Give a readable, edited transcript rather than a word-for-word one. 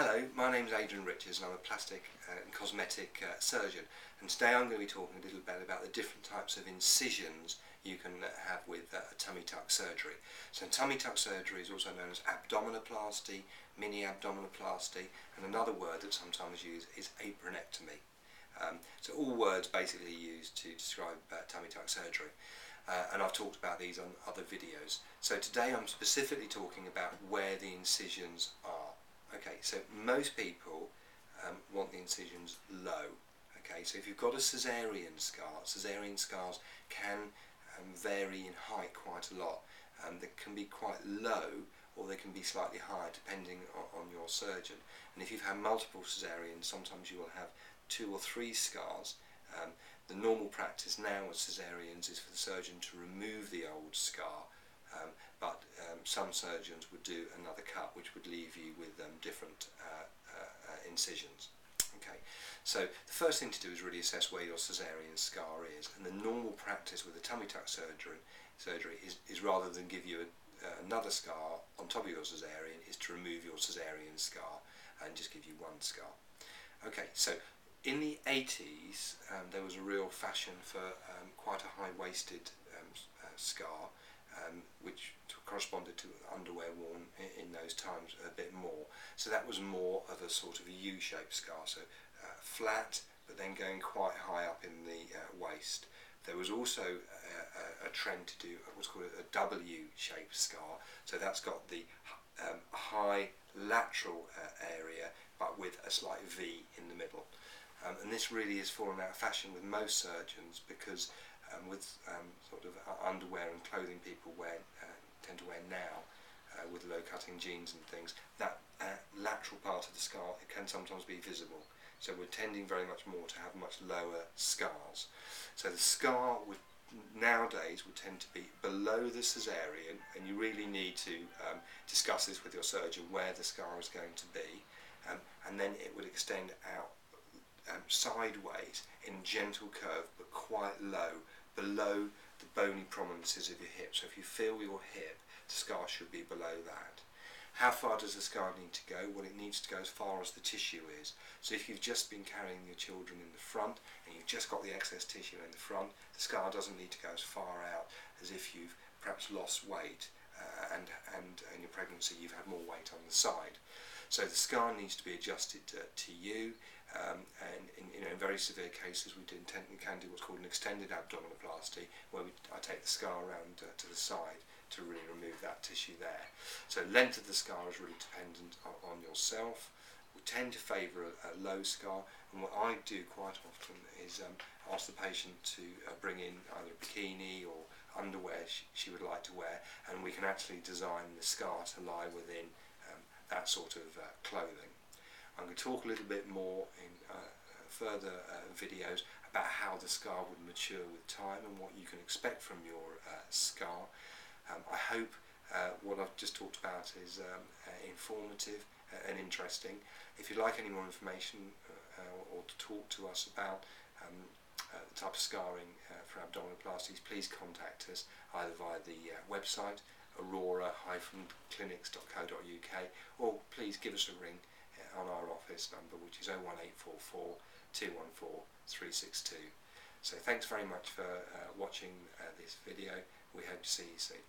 Hello, my name's Adrian Richards and I'm a plastic and cosmetic surgeon, and today I'm going to be talking a little bit about the different types of incisions you can have with tummy tuck surgery. So tummy tuck surgery is also known as abdominoplasty, mini abdominoplasty, and another word that's sometimes used is apronectomy. So all words basically used to describe tummy tuck surgery. And I've talked about these on other videos. So today I'm specifically talking about where the incisions are. Okay, so most people want the incisions low. Okay, so if you've got a caesarean scars can vary in height quite a lot. They can be quite low or they can be slightly higher depending on your surgeon. And if you've had multiple caesareans, sometimes you will have 2 or 3 scars. The normal practice now with caesareans is for the surgeon to remove the old scar, but some surgeons would do another cut which would leave you with different incisions. Okay, so the first thing to do is really assess where your caesarean scar is, and the normal practice with a tummy tuck surgery is rather than give you another scar on top of your caesarean, is to remove your caesarean scar and just give you one scar. Okay, so in the 80s there was a real fashion for quite a high-waisted scar, which corresponded to underwear worn in those times a bit more. So that was more of a sort of a U-shaped scar, so flat but then going quite high up in the waist. There was also a trend to do what's called a W-shaped scar, so that's got the high lateral area but with a slight V in the middle. And this really is fallen out of fashion with most surgeons because with sort of underwear and clothing people tend to wear now with low-cutting jeans and things, that lateral part of the scar, it can sometimes be visible. So we're tending very much more to have much lower scars. So the scar nowadays would tend to be below the caesarean, and you really need to discuss this with your surgeon where the scar is going to be, and then it would extend out sideways in gentle curve but quite low below the bony prominences of your hip. So if you feel your hip, the scar should be below that. How far does the scar need to go? Well, it needs to go as far as the tissue is. So if you've just been carrying your children in the front and you've just got the excess tissue in the front, the scar doesn't need to go as far out as if you've perhaps lost weight and in your pregnancy you've had more weight on the side. So the scar needs to be adjusted to you, and in very severe cases we can do what's called an extended abdominoplasty, where I take the scar around to the side to really remove that tissue there. So length of the scar is really dependent on yourself. We tend to favour a low scar, and what I do quite often is ask the patient to bring in either a bikini or underwear she would like to wear, and we can actually design the scar to lie within that sort of clothing. I'm going to talk a little bit more in further videos about how the scar would mature with time and what you can expect from your scar. I hope what I've just talked about is informative and interesting. If you'd like any more information or to talk to us about the type of scarring for abdominoplasties, please contact us either via the website aurora-clinics.co.uk, or please give us a ring on our office number, which is 01844 214 362. So thanks very much for watching this video. We hope to see you soon.